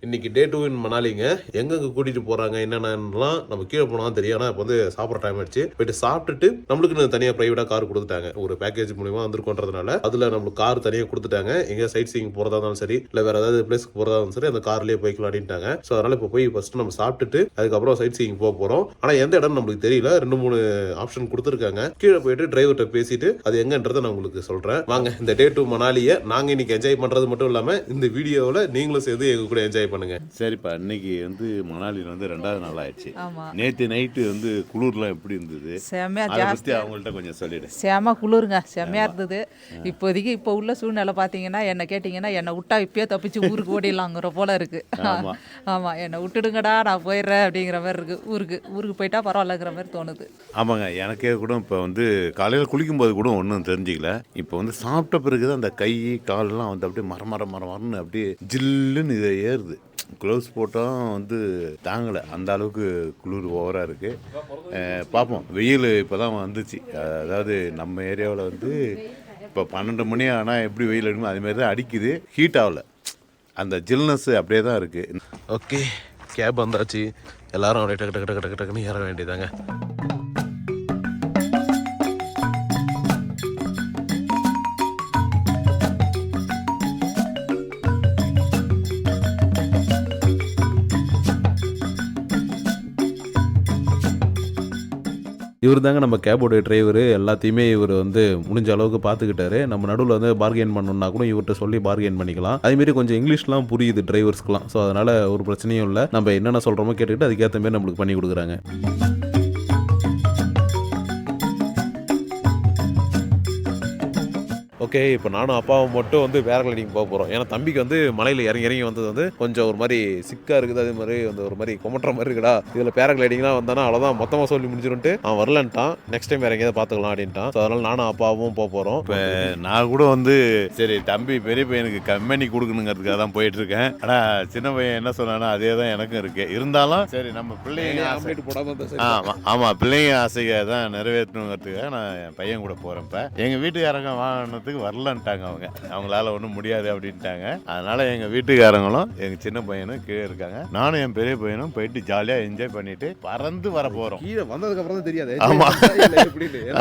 இன்னைக்கு டே 2 இன் மணாலிங்க. எங்கெங்க கூட்டிட்டு போறாங்க என்னென்னலாம் நம்ம கீழே போனா தெரியும். ஆனா இப்போ வந்து சாப்பிட்ற டைம் ஆயிடுச்சு. போயிட்டு சாப்பிட்டுட்டு நம்மளுக்கு தனியா பிரைவேட்டா கார் கொடுத்துட்டாங்க. ஒரு பேக்கேஜ் மூலியமா வந்திருக்கோன்றதுனால அதுல நம்மளுக்கு கார் தனியா கொடுத்துட்டாங்க. எங்க சைட் சீயிங் போறதா இருந்தாலும் சரி, இல்ல வேற ஏதாவது பிளேஸ்க்கு போறதா இருந்தாலும் சரி, அந்த கார்லயே போய்க்கலாம் அப்படின்ட்டாங்க. ஸோ அதனால இப்போ போய் ஃபர்ஸ்ட் நம்ம சாப்பிட்டுட்டு அதுக்கப்புறம் சைட் சீயிங் போக போறோம். ஆனா எந்த இடம் நம்மளுக்கு தெரியல. 2-3 ஆப்ஷன் கொடுத்துருக்காங்க. கீழே போயிட்டு டிரைவர்கிட்ட பேசிட்டு அது எங்கன்றதை நான் உங்களுக்கு சொல்றேன். வாங்க இந்த டே 2 மணாலியை நாங்க இன்னைக்கு என்ஜாய் பண்றது மட்டும் இல்லாம இந்த வீடியோவில் நீங்களும் சேர்ந்து எங்க கூட என்ஜாய் பண்ணுங்க. சரிப்பா, இன்னைக்கு வந்து மணாலியில் வந்து 2வது நாள் ஆயிடுச்சு. ஆமாம், நேற்று நைட்டு வந்து குளிர்லாம் எப்படி இருந்தது செம்மையா அதை பற்றி ஜாஸ்தி, அவங்கள்ட்ட கொஞ்சம் சொல்லிடு. செம குளிருங்க, செம்மையா இருந்தது. இப்போதைக்கு இப்போ உள்ள சூழ்நிலை பார்த்தீங்கன்னா என்ன கேட்டிங்கன்னா என்னை விட்டா இப்பயே தப்பிச்சு ஊருக்கு ஓடிடலாங்கிற போல இருக்கு. ஆமாம் ஆமாம், என்னை விட்டுடுங்கடா நான் போயிடுறேன் அப்படிங்கிற மாதிரி இருக்கு. ஊருக்கு போயிட்டா பரவாயில்லங்கிற மாதிரி தோணுது. ஆமாங்க, எனக்கே கூட இப்போ வந்து காலையில் குளிக்கும்போது கூட ஒன்றும் தெரிஞ்சிக்கல. இப்போ வந்து சாப்பிட்ட பிறகு தான் அந்த கை காலெல்லாம் வந்து அப்படியே மரம்னு அப்படியே ஜில்லுன்னு இதை ஏறுது. க்ளவுஸ் போட்டால் வந்து தாங்கலை, அந்த அளவுக்கு குளிர் ஓவராக இருக்குது. பார்ப்போம், வெயில் இப்போ தான் வந்துச்சு. அதாவது நம்ம ஏரியாவில் வந்து இப்போ 12 மணி ஆனால் எப்படி வெயில் அடிக்குமோ அதுமாரி தான் அடிக்குது. ஹீட் ஆகலை, அந்த ஜில்னஸ் அப்படியே தான் இருக்குது. ஓகே, கேப் வந்தாச்சு. எல்லாரும் அப்படியே டக்குன்னு ஏற வேண்டியதாங்க. இவர் தாங்க நம்ம கேபோடைய டிரைவர். எல்லாத்தையுமே இவர் வந்து முடிஞ்ச அளவுக்கு பார்த்துக்கிட்டாரு. நம்ம நடுவில் வந்து பார்கெயின் பண்ணணும்னா கூட இவர்கிட்ட சொல்லி பார்கெயின் பண்ணிக்கலாம். அதேமாரி கொஞ்சம் இங்கிலீஷ்லாம் புரியுது டிரைவர்ஸ்க்குலாம். ஸோ அதனால் ஒரு பிரச்சனையும் இல்லை. நம்ம என்னென்ன சொல்கிறோமோ கேட்டுக்கிட்டு அதுக்கேற்ற மாதிரி நம்மளுக்கு பண்ணி கொடுக்குறாங்க. ஓகே, இப்போ நானும் அப்பாவும் மட்டும் வந்து பேராகிளைடிங் போக போகிறோம். ஏன்னா தம்பிக்கு வந்து மலையில் இறங்கி வந்தது வந்து கொஞ்சம் ஒரு மாதிரி சிக்காக இருக்குது. அதே மாதிரி வந்து ஒரு மாதிரி கொமட்டுற மாதிரி இருக்குடா. இதில் பேராகிளைடிங்லாம் வந்தானா அவ்வளோதான், மொத்தமாக சொல்லி முடிஞ்சிருன்ட்டு அவன் வரலன்ட்டான். நெக்ஸ்ட் டைம் வேற எங்கேயாவது பார்த்துக்கலாம் அப்படின்ட்டான். ஸோ அதனால் நானும் அப்பாவும் போக போகிறோம். இப்போ நான் கூட வந்து சரி தம்பி பெரிய பையனுக்கு கம்பெனி கொடுக்கணுங்கிறதுக்காக தான் போயிட்டுருக்கேன். ஆனால் சின்ன பையன் என்ன சொன்னானா அதே தான் எனக்கும் இருக்குது. இருந்தாலும் சரி நம்ம பிள்ளைங்க ஆமாம் பிள்ளைங்க ஆசையை தான் நிறைவேற்றணுங்கிறதுக்காக நான் என் பையன் கூட போகிறேன். இப்போ எங்கள் வீட்டுக்காரங்க வாங்கினதுக்கு வரலன்ட்டாங்க. அவங்களால ஒன்றும் முடியாது அப்படின்ட்டாங்க. அதனால எங்கள் வீட்டுக்காரங்களும் எங்கள் சின்ன பையனும் கீழே இருக்காங்க. நானும் என் பெரிய பையனும் போயிட்டு ஜாலியாக என்ஜாய் பண்ணிட்டு பறந்து வர போகிறோம். கீழே வந்ததுக்கு அப்புறம் தான் தெரியாது. ஆமாம்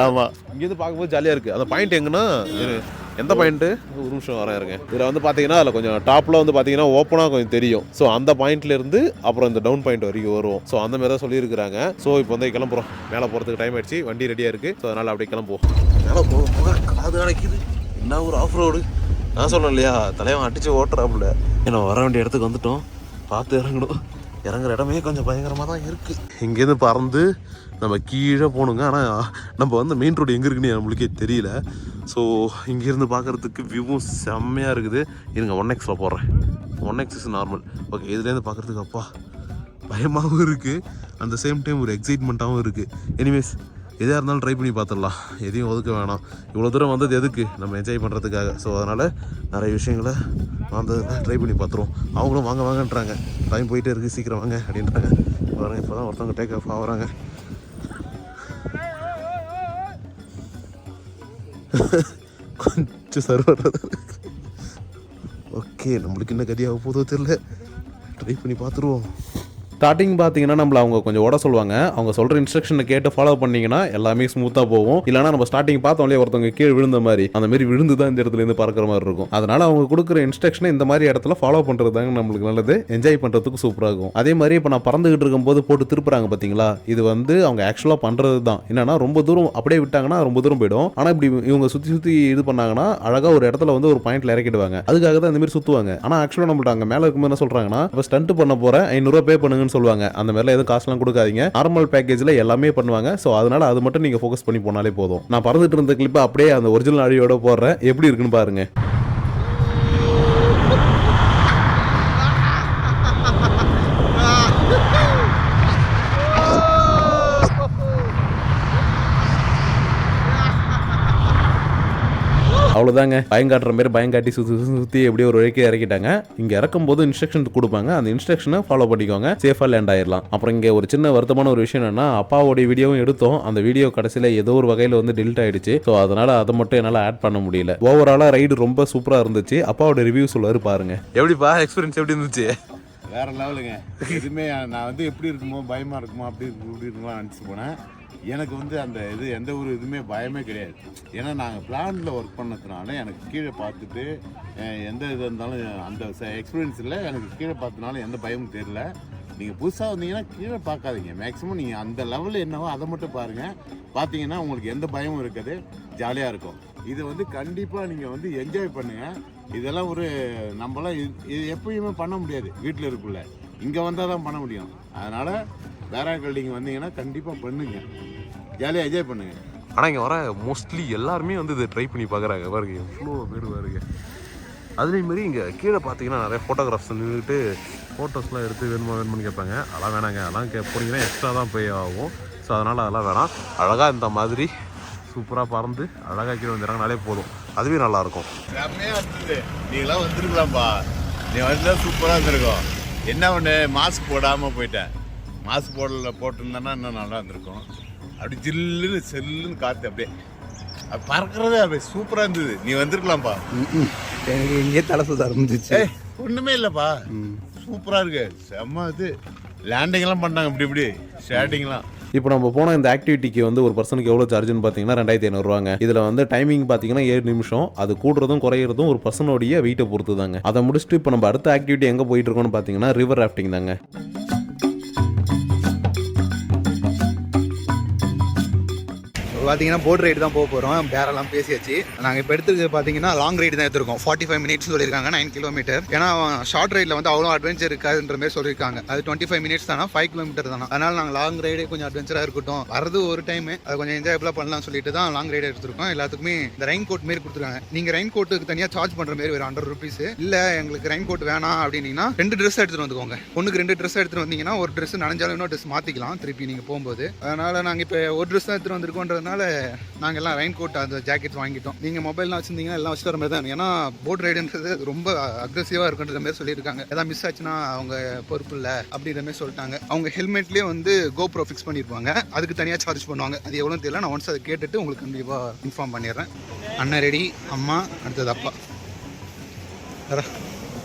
ஆமாம், இங்கேருந்து பார்க்கும்போது ஜாலியாக இருக்குது. அந்த பாயிண்ட் எங்கன்னா எந்த பாயிண்ட்டு ஒரு நிமிஷம் வரேன் இருங்க. இதில் வந்து பார்த்தீங்கன்னா அதில் கொஞ்சம் டாப்பில் வந்து பார்த்தீங்கன்னா ஓப்பனாக கொஞ்சம் தெரியும். ஸோ அந்த பாயிண்ட்லேருந்து அப்புறம் இந்த டவுன் பாயிண்ட் வரைக்கும் வரும். ஸோ அந்த மாதிரி தான் சொல்லியிருக்கிறாங்க. ஸோ இப்போ வந்து கிளம்புறோம். மேலே போகிறதுக்கு டைம் ஆயிடுச்சு. வண்டி ரெடியாக இருக்குது. ஸோ அதனால் அப்படியே கிளம்புவோம். மேலே போக காது அடைக்குது. என்ன ஒரு ஆஃப் ரோடு. நான் சொன்னேன் இல்லையா, தலைவன் அடித்து ஓட்டுறாப்புல. ஏன்னா வர வேண்டிய இடத்துக்கு வந்துட்டோம். பார்த்து இறங்கணும். இறங்குற இடமே கொஞ்சம் பயங்கரமாக தான் இருக்குது. இங்கேருந்து பறந்து நம்ம கீழே போகணுங்க. ஆனால் நம்ம வந்து மெயின் ரோடு எங்கே இருக்குன்னு நம்மளுக்கே தெரியல. ஸோ இங்கேருந்து பார்க்குறதுக்கு வியூவும் செம்மையாக இருக்குது. இருங்க 1x போடுறேன். 1x is normal. ஓகே, இதுலேருந்து பார்க்குறதுக்கு அப்பா பயமாகவும் இருக்குது. அந்த சேம் டைம் ஒரு எக்ஸைட்மெண்ட்டாகவும் இருக்குது. எனிவேஸ் எதாக இருந்தாலும் ட்ரை பண்ணி பார்த்துடலாம். எதையும் ஒதுக்க வேணாம். இவ்வளோ தூரம் வந்தது எதுக்கு, நம்ம என்ஜாய் பண்ணுறதுக்காக. ஸோ அதனால் நிறைய விஷயங்களை வந்ததில் ட்ரை பண்ணி பார்த்துருவோம். அவங்களும் வாங்கன்றாங்க. டைம் போயிட்டே இருக்குது, சீக்கிரம் வாங்க அப்படின்றாங்க. பாருங்கள், இப்போ தான் ஒருத்தவங்க டேக் ஆஃப் ஆகுறாங்க. கொஞ்சம் சர்வர். ஓகே, நம்மளுக்கு என்ன கதியாக போதோ தெரியல. ட்ரை பண்ணி பார்த்துருவோம். ஸ்டார்டிங் பார்த்தீங்கன்னா நம்மள அவங்க கொஞ்சம் ஓட சொல்லுவாங்க. அவங்க சொல்கிற இன்ஸ்ட்ரக்ஷனை கேட்டு ஃபாலோ பண்ணிங்கன்னா எல்லாமே ஸ்மூத்தாக போகும். இல்லைனா நம்ம ஸ்டார்டிங் பார்த்தோம்லேயே ஒருத்தவங்க கீழே விழுந்த மாதிரி அந்த மாதிரி விழுந்து தான் இந்த இடத்துலேருந்து பறக்கிற மாதிரி இருக்கும். அதனால் அவங்க கொடுக்குற இன்ஸ்ட்ரக்ஷனை இந்த மாதிரி இடத்துல ஃபாலோ பண்ணுறது தாங்க நம்மளுக்கு நல்லது. என்ஜாய் பண்ணுறதுக்கு சூப்பராக இருக்கும். அதே மாதிரி இப்போ நான் பறந்துகிட்டு இருக்கும்போது போட்டு திருப்புறாங்க பார்த்தீங்களா, இது வந்து அவங்க ஆக்சுவலாக பண்ணுறது தான். என்னன்னா ரொம்ப தூரம் அப்படியே விட்டாங்கன்னா ரொம்ப தூரம் போயிடும். ஆனால் இப்படி இவங்க சுற்றி இது பண்ணாங்கன்னா அழகாக ஒரு இடத்துல வந்து ஒரு பாயிண்ட்ல இறக்கிடுவாங்க. அதுக்காக தான் இந்த மாதிரி சுற்றுவாங்க. ஆனால் ஆக்சுவலாக நம்மள்ட்ட அங்கே மேலே இருக்கும்போது என்ன சொல்கிறாங்கன்னா, இப்போ ஸ்டண்ட் பண்ண போகிறேன் 500 பே பண்ணுங்க சொல்லுவாங்க. அந்த மாதிரிலாம் எதுவும் காசுலாம் கொடுக்காதீங்க. நார்மல் பேக்கேஜ்ல எல்லாமே பண்ணுவாங்க. ஸோ அதனால அது மட்டும் நீங்க ஃபோக்கஸ் பண்ணி போனாலே போதும். நான் பறந்துட்டு இருந்த கிளிப்பை அப்படியே அந்த ஒரிஜினல் ஆடியோட போடுறேன். எப்படி இருக்குன்னு பாருங்க. அவ்வளோதாங்க, பயங்காட்டுற மாதிரி பயங்காட்டி சுற்றி எப்படியோ ஒரு வழிக்கு இறக்கிட்டாங்க. இங்கே இறக்கும் போது இன்ஸ்ட்ரக்ஷன் கொடுப்பாங்க. அந்த இன்ஸ்ட்ரக்ஷனை ஃபாலோ பண்ணிக்கோங்க, சேஃபாக லேண்ட் ஆயிடலாம். அப்புறம் இங்கே ஒரு சின்ன வருத்தமான ஒரு விஷயம் என்னன்னா, அப்பாவோடைய வீடியோவும் எடுத்தோம். அந்த வீடியோ கடைசியில் ஏதோ ஒரு வகையில் வந்து டெலிட் ஆயிடுச்சு. ஸோ அதனால அதை மட்டும் என்னால் ஆட் பண்ண முடியல. ஓவராலாக ரைடு ரொம்ப சூப்பராக இருந்துச்சு. அப்பாவோட ரிவ்யூ சொல்லுவார் பாருங்க. எப்படிப்பா எக்ஸ்பீரியன்ஸ் எப்படி இருந்துச்சு? வேற லெவலுங்க. எதுவுமே நான் வந்து எப்படி இருக்குமோ பயமாக இருக்குமோ இப்படி இருக்குமோ நினச்சிட்டு போனேன். எனக்கு வந்து அந்த எந்த ஒரு இதுவுமே பயமே கிடையாது. ஏன்னா நாங்கள் பிளானில் ஒர்க் பண்ணதுனால எனக்கு கீழே பார்த்துட்டு எந்த இது இருந்தாலும் அந்த எக்ஸ்பீரியன்ஸ் இல்லை. எனக்கு கீழே பார்த்ததுனால எந்த பயமும் தெரியல. நீங்கள் புதுசாக வந்தீங்கன்னா கீழே பார்க்காதீங்க. மேக்ஸிமம் நீங்கள் அந்த லெவலில் என்னவோ அதை மட்டும் பாருங்கள். பார்த்தீங்கன்னா உங்களுக்கு எந்த பயமும் இருக்காது, ஜாலியாக இருக்கும். இதை வந்து கண்டிப்பாக நீங்கள் வந்து என்ஜாய் பண்ணுங்கள். இதெல்லாம் ஒரு நம்மளாம் இது எப்பயுமே பண்ண முடியாது வீட்டில் இருக்குள்ள. இங்கே வந்தால் தான் பண்ண முடியும். அதனால் பேராகிளைடிங் வந்தீங்கன்னா கண்டிப்பாக பண்ணுங்கள், ஜாலியாக என்ஜாய் பண்ணுங்கள். ஆனால் இங்கே வர மோஸ்ட்லி எல்லாருமே வந்து இதை ட்ரை பண்ணி பார்க்குறாங்க. பாருங்க எவ்வளோ பேர் பாருங்க. அதேமாரி இங்கே கீழே பார்த்தீங்கன்னா நிறைய ஃபோட்டோகிராஃப்ஸ் நின்றுட்டு ஃபோட்டோஸ்லாம் எடுத்து வேணுமான்னு கேட்பாங்க. அதெல்லாம் வேணாங்க, அதெல்லாம் போனீங்கன்னா எக்ஸ்ட்ரா தான் பே ஆகும். ஸோ அதனால் அதெல்லாம் வேணாம். அழகாக இந்த மாதிரி சூப்பராக பறந்து அழகாக கீழே வந்துடுறாங்கனாலே போதும், அதுவே நல்லாயிருக்கும். செம்மையாக இருந்தது. நீங்களாம் வந்துருக்கலாம்ப்பா. நீ வந்தால் சூப்பராக இருந்திருக்கும். என்ன ஒன்று மாஸ்க் போடாமல் போயிட்டேன். மாஸ்க் போட்டிருந்தேன்னா இன்னும் நல்லா இருந்திருக்கும். அப்படி ஜில்லுன்னு செல்லுன்னு காற்று அப்படியே பறக்கிறதே அப்படியே சூப்பராக இருந்தது. நீ வந்திருக்கலாம்ப்பா. எனக்கு இங்கே தலை சுத்த ஆரம்பிச்சிச்சு. ஒன்றுமே இல்லைப்பா, சூப்பராக இருக்கு. செம்ம இது லேண்டிங்லாம் பண்ணாங்க இப்படி ஷேட்டிங்லாம். இப்போ நம்ம போன இந்த ஆக்டிவிட்டிக்கு வந்து ஒரு பர்சனுக்கு எவ்வளோ சார்ஜ்னு பார்த்தீங்கன்னா 2500 இதில் வந்து டைமிங் பார்த்தீங்கன்னா 7 நிமிஷம். அது கூடுறதும் குறையிறதும் ஒரு பர்சனோடைய வெயிட்டை பொறுத்து தாங்க. அதை முடிச்சுட்டு இப்போ நம்ம அடுத்த ஆக்டிவிட்டி எங்கே போயிட்டு இருக்கோம்னு பார்த்தீங்கன்னா ரிவர் ராஃப்டிங் தாங்க. பார்த்தீங்கன்னா போட் ரைடு தான் போக போகிறோம். பேரெல்லாம் பேசியாச்சு. நாங்கள் இப்போ எடுத்துருக்கு பார்த்தீங்கன்னா லாங் ரைடு தான் எடுத்துருக்கோம். 45 மினிட்ஸ் சொல்லியிருக்காங்க, 9 கிலோமீட்டர். ஏன்னா ஷார்ட் ரைடில் வந்து அவ்வளோ அட்வென்ச்சர் இருக்காதுன்ற மாதிரி சொல்லியிருக்காங்க. அது 25 மினிட்ஸ் தானே, 5 கிலோமீட்டர் தானே. அதனால் நாங்கள் லாங் ரைடே கொஞ்சம் அட்வென்ச்சராக இருக்கட்டும், வரது ஒரு டைமு அதை கொஞ்சம் என்ஜாயபுளாக பண்ணலாம் சொல்லிட்டு தான் லாங் ரைடு எடுத்துருக்கோம். எல்லாத்துக்குமே இந்த ரெயின் கோட் மாரி கொடுத்துருக்காங்க. நீங்கள் ரெயின் கோட்டுக்கு தனியாக சார்ஜ் பண்ணுற மாரி ஒரு 100 ருபீஸ். இல்லை எங்களுக்கு ரெயின் கோட் வேணாம் அப்படின்னீங்கன்னா 2 ட்ரெஸ் எடுத்துகிட்டு வந்துக்கோங்க. ஒன்றுக்கு 2 ட்ரெஸ் எடுத்துகிட்டு வந்தீங்கன்னா ஒரு ட்ரெஸ் நனைஞ்சாலும் இன்னொரு ட்ரெஸ் மாற்றிக்கலாம் திருப்பி நீங்கள் போகும்போது. அதனால் நாங்கள் இப்போ ஒரு ட்ரெஸ் தான் எடுத்துகிட்டு வந்திருக்கோன்றதுனால நாங்கள் எல்லாம் ரெயின் கோட் அந்த ஜாக்கெட் வாங்கிட்டோம். நீங்கள் மொபைல்லாம் வச்சிருந்தீங்கன்னா எல்லாம் வச்சுட்டு வர மாதிரி தான். ஏன்னா போட் ரைடுன்றது ரொம்ப அக்ரெசிவாக இருக்குன்ற மாதிரி சொல்லியிருக்காங்க. ஏதாவது மிஸ் ஆச்சுன்னா அவங்க பொறுப்பு இல்லை அப்படின்ற மாதிரி சொல்லிட்டாங்க. அவங்க ஹெல்மெட்லேயே வந்து கோப்ரோ ஃபிக்ஸ் பண்ணியிருப்பாங்க, அதுக்கு தனியாக சார்ஜ் பண்ணுவாங்க. அது எவ்வளோ தெரியல, நான் ஒன்ஸ் அதை கேட்டுட்டு உங்களுக்கு கண்டிப்பாக இன்ஃபார்ம் பண்ணிடுறேன். அண்ணன் ரெடி, அம்மா, அடுத்தது அப்பா.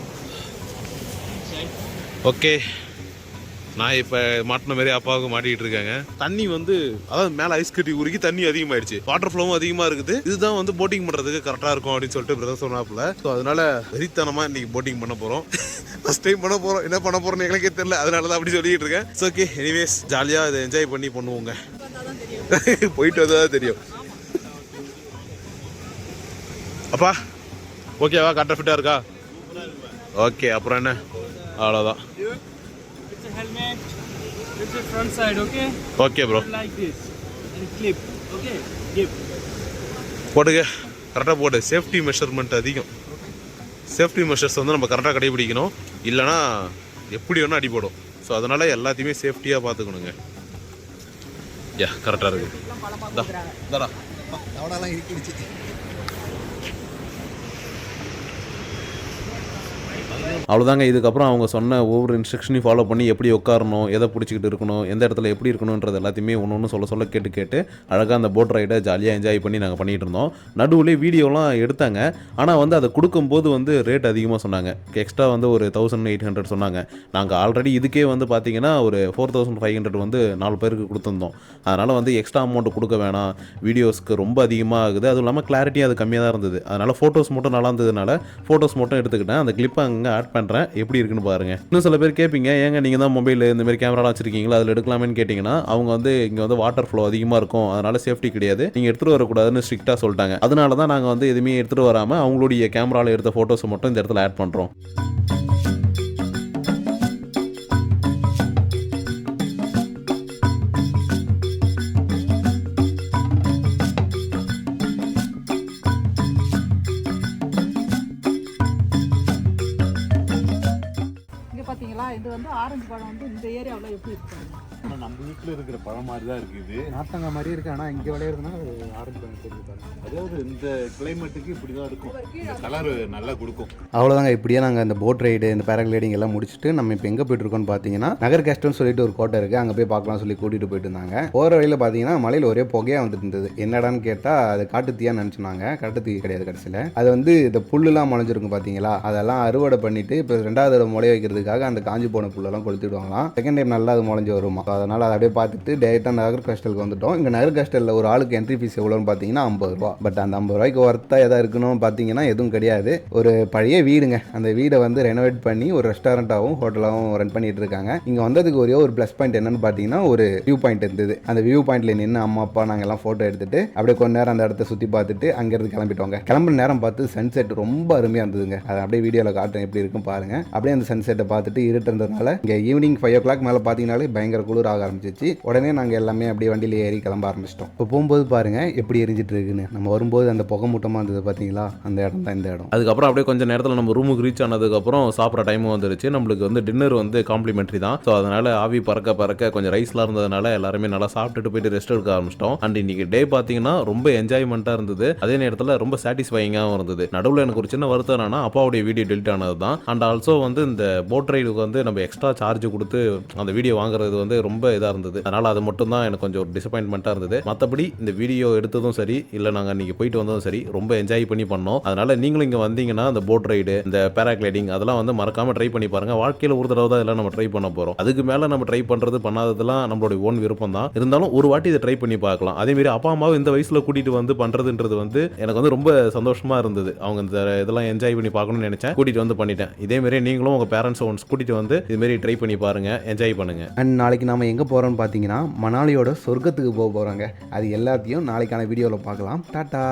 ஓகே, நான் இப்போ மாட்டின மாதிரி அப்பாவுக்கு மாட்டிக்கிட்டு இருக்காங்க. தண்ணி வந்து அதாவது மேலே ஐஸ் கட்டி உருக்கி தண்ணி அதிகமாகிடுச்சு, வாட்டர் ஃப்ளோவும் அதிகமாக இருக்குது. இதுதான் வந்து போட்டிங் பண்ணுறதுக்கு கரெக்டாக இருக்கும் அப்படின்னு சொல்லிட்டு பிரதர் சொன்னாப்புல. ஸோ அதனால வெறித்தனமாக இன்றைக்கி போட்டிங் பண்ண போகிறோம். ஃபஸ்ட் டைம் பண்ண போகிறோம், என்ன பண்ண போகிறோம்னு எங்களுக்கே தெரியல, அதனால தான் அப்படி சொல்லிட்டு இருக்கேன். ஸோ ஓகே, எனிவேஸ் ஜாலியாக இதை என்ஜாய் பண்ணி பண்ணுவோங்க. போயிட்டு வந்தால் தெரியும். அப்பா ஓகேவா, கரெக்டாக ஃபிட்டாக இருக்கா? ஓகே, அப்புறம் என்ன, அவ்வளோதான். Helmet, this is front side, okay? Okay, bro. Like this and clip, okay? Clip. போடுங்க, கரெக்டாக போடு. சேஃப்டி மெஷர்மெண்ட் அதிகம். சேஃப்டி மெஷர்ஸ் வந்து நம்ம கரெக்டாக கடைபிடிக்கணும், இல்லைனா எப்படி வேணால் அடி போடும். ஸோ அதனால் எல்லாத்தையுமே சேஃப்டியாக பார்த்துக்கணுங்க. யா, கரெக்டாக இருக்குது. அவ்வளோலாம் இருக்கிடுச்சு. அவ்வளோதாங்க. இதுக்கப்புறம் அவங்க சொன்ன ஒவ்வொரு இன்ஸ்ட்ரக்ஷனையும் ஃபாலோ பண்ணி எப்படி உட்காரணும், எதை பிடிச்சிக்கிட்டு இருக்கணும், எந்த இடத்துல எப்படி இருக்கணுன்றது எல்லாத்தையுமே ஒன்று சொல்ல கேட்டு அழகாக அந்த போட் ரைடை ஜாலியாக என்ஜாய் பண்ணி நாங்கள் பண்ணிகிட்டு இருந்தோம். நடுவில் வீடியோலாம் எடுத்தாங்க, ஆனால் வந்து அதை கொடுக்கும்போது வந்து ரேட் அதிகமாக சொன்னாங்க. எக்ஸ்ட்ரா வந்து ஒரு 1800 சொன்னாங்க. நாங்கள் ஆல்ரெடி இதுக்கே வந்து பார்த்தீங்கன்னா ஒரு 4500 வந்து 4 பேருக்கு கொடுத்துருந்தோம். அதனால் வந்து எக்ஸ்ட்ரா அமௌண்ட்டு கொடுக்க வேணாம், வீடியோஸ்க்கு ரொம்ப அதிகமாக ஆகுது, அதுவும் இல்லாமல் கிளாரிட்டி அது கம்மியாக தான் இருந்தது. அதனால் ஃபோட்டோஸ் மட்டும் நல்லா இருந்ததுனால ஃபோட்டோஸ் மட்டும் எடுத்துக்கிட்டேன். அந்த கிளிப்பை அங்கே ஆட் பண்ணுறேன், எப்படி இருக்குன்னு பாருங்கள். இன்னும் சில பேர் கேட்பீங்க, ஏங்க நீங்கள் தான் மொபைல் இந்த மாதிரி கேமராலாம் வச்சுருக்கீங்களா, அதில் எடுக்கலாமேன்னு கேட்டிங்கன்னா, அவங்க வந்து இங்கே வந்து வாட்டர் ஃப்ளோ அதிகமாக இருக்கும், அதனால் சேஃப்டி கிடையாது, நீங்கள் எடுத்துகிட்டு வரக்கூடாதுன்னு ஸ்ட்ரிக்டாக சொல்லிட்டாங்க. அதனால தான் நாங்கள் வந்து எதுவுமே எடுத்துகிட்டு வராமல் அவங்களுடைய கேமராவில் எடுத்த ஃபோட்டோஸை மட்டும் இந்த இடத்துல ஆட் பண்ணுறோம். பார்த்தீங்களா, இது வந்து ஆரஞ்சு பழம் வந்து இந்த ஏரியாவில் எப்படி இருக்கு? நம்ம வீட்டில் இருக்கிற பழம் மாதிரி தான் இருக்குது. நார்த்தங்காய் மாதிரி இருக்கு, ஆனால் இங்கே விளையாடுதுன்னா ஆரஞ்சு பழம் தெரிஞ்சு பாருங்க. அதாவது இந்த கிளைமேட்டுக்கு இப்படி தான் இருக்கும், இந்த கலர் நல்லா கொடுக்கும். அவ்வளோதாங்க. இப்படியே நாங்கள் இந்த போட் ரைடு இந்த பேராகிளைடிங் எல்லாம் முடிச்சுட்டு நம்ம இப்போ எங்கே போயிட்டு இருக்கோம்னு பார்த்தீங்கன்னா நகர் கேஸ்டல்னு சொல்லிட்டு ஒரு கோட்டை இருக்குது, அங்கே போய் பார்க்கலாம் சொல்லி கூட்டிகிட்டு போயிட்டு இருந்தாங்க. போகிற வழியில் பார்த்தீங்கன்னா மலையில் ஒரே புகையாக வந்துட்டு இருந்தது. என்னடான்னு கேட்டால் அது காட்டுத்தீயாக நினச்சினாங்க. காட்டுத்தீ கிடையாது கடைசியில். அது வந்து இந்த புல்லுலாம் முளைஞ்சிருக்கும் பார்த்தீங்களா, அதெல்லாம் அறுவடை பண்ணிட்டு இப்போ 2வது தடவை முளைய வைக்கிறதுக்காக அந்த காஞ்சி போன புல்லெல்லாம் கொளுத்திடுவாங்களாம். செகண்ட் டைம் நல்லா அது முளைஞ்சி வருமா. அதனால் அதை அப்படியே பார்த்துட்டு டேரெக்டாக நகர் கேஸ்டலுக்கு வந்துட்டோம். இங்கே நகர் கேஸ்டலில் ஒரு ஆளுக்கு என்ட்ரி ஃபீஸ் எவ்வளோன்னு பார்த்தீங்கன்னா 50 ரூபா. பட் அந்த 50 ரூபாய்க்கு ஒர்த்தா எதாவது இருக்கணும் பார்த்தீங்கன்னா எதுவும் கிடையாது. ஒரு பழைய வீடுங்க. அந்த வீடை வந்து ரெனோவேட் பண்ணி ஒரு ரெஸ்டாரண்ட்டாகவும் ஹோட்டலாகவும் ரன் பண்ணிட்டு இருக்காங்க. இங்கே வந்ததுக்கு ஒரே ஒரு ப்ளஸ் பாயிண்ட் என்னன்னு பார்த்தீங்கன்னா ஒரு வியூ பாயிண்ட் இருந்தது. அந்த வியூ பாயிண்ட்ல நின்று அம்மா அப்பா நாங்கள் எல்லாம் ஃபோட்டோ எடுத்துட்டு அப்படியே கொஞ்ச நேரம் அந்த இடத்த சுற்றி பார்த்துட்டு அங்கேருந்து கிளம்பிட்டோங்க. கிளம்புற நேரம் பார்த்து சன்செட் ரொம்ப அருமையாக இருந்ததுங்க. அதை அப்படியே வீடியோவில் காட்டுறேன் எப்படி இருக்கும் பாருங்க. அப்படியே அந்த சன்செட்டை பார்த்துட்டு இருட்டுறதுனால இங்கே ஈவினிங் 5 o'clock மேலே பார்த்தீங்கன்னாலே பயங்கர குளிர் ஆக ஆரம்பிச்சிச்சு. உடனே நாங்கள் எல்லாமே அப்படியே வண்டியில் ஏறி கிளம்ப ஆரம்பிச்சிட்டோம். இப்போ போகும்போது பாருங்க எப்படி எரிஞ்சிட்டு இருக்குன்னு. நம்ம வரும்போது அந்த புகை மூட்டமாக இருந்தது பார்த்தீங்களா, அந்த இடம் தான் இந்த இடம். அதுக்கப்புறம் அப்படியே கொஞ்சம் நேரத்தில் நம்ம ரூமுக்கு ரீச் ஆனதுக்கப்புறம் சாப்பிட்ற டைமும் வந்துருச்சு. நம்மளுக்கு வந்து டின்னர் வந்து காம்ப்ளிமெண்ட்ரி தான். ஸோ அதனால் ஆவி பறக்க கொஞ்சம் ரைஸ்லாம் இருந்ததுனால எல்லாருமே நல்லா சாப்பிட்டுட்டு போயிட்டு ரெஸ்ட் எடுக்க ஆரம்பிச்சிட்டோம். அண்ட் இன்னைக்கு டே பார்த்தீங்கன்னா ரொம்ப என்ஜாய்மெண்ட்டாக இருந்தது. அதே நேரத்தில் ரொம்ப சாட்டிஸ்ஃபைங்காகவும் இருந்தது. நடுவில் எனக்கு ஒரு சின்ன வருத்தம் என்னன்னா அப்பாவுடைய வீடியோ டெலிட் ஆனது தான். அண்ட் ஆல்சோ வந்து இந்த போட் ரைடுக்கு வந்து நம்ம எக்ஸ்ட்ரா சார்ஜ் கொடுத்து அந்த வீடியோ வாங்குறது வந்து ரொம்ப இதாக இருந்தது. அதனால் அது மட்டும் தான் எனக்கு கொஞ்சம் ஒரு டிசப்பாயின்மெண்ட்டாக இருந்தது. மற்றபடி இந்த வீடியோ எடுத்ததும் சரி, இல்லை நாங்கள் இன்றைக்கி போயிட்டு வந்ததும் சரி, ரொம்ப என்ஜாய் பண்ணி பண்ணோம். அதனால் நீங்களும் இங்கே வந்தீங்கன்னா இந்த போட் ரைடு, இந்த பேராகிளைடிங் அதெல்லாம் வந்து மறக்காமல் ட்ரை பண்ணி பாருங்கள். வாழ்க்கையில் ஒரு தடவை தான் இதெல்லாம் நம்ம ட்ரை பண்ண போகிறோம். அதுக்கு மேலே நம்ம ட்ரை பண்ணுறது பண்ணாததெல்லாம் நம்மளுடைய ஓன் விருப்பம் தான். இருந்தாலும் ஒரு வாட்டி இதை ட்ரை பண்ணி பார்க்கலாம். அதேமாரி அப்பா அம்மாவும் இந்த வயசில் கூட்டிகிட்டு வந்து பண்ணுறதுன்றது வந்து எனக்கு வந்து ரொம்ப சந்தோஷமாக இருந்தது. அவங்க இந்த இதெல்லாம் என்ஜாய் பண்ணி பார்க்கணும்னு நினச்சேன், கூட்டிகிட்டு வந்து பண்ணிட்டேன். இதேமாரி நீங்களும் உங்கள் பேரண்ட்ஸ் ஒன்ஸ் கூட்டிகிட்டு வந்து இதுமாரி ட்ரை பண்ணி பாருங்கள், என்ஜாய் பண்ணுங்கள். அண்ட் நாளைக்கு நம்ம எங்கே போகிறோம்னு பார்த்தீங்கன்னா மணாலியோட சொர்க்கத்துக்கு போக போகிறாங்க. அது எல்லாத்தையும் நாளைக்கான வீடியோவில் பார்க்கலாம். டாட்டா.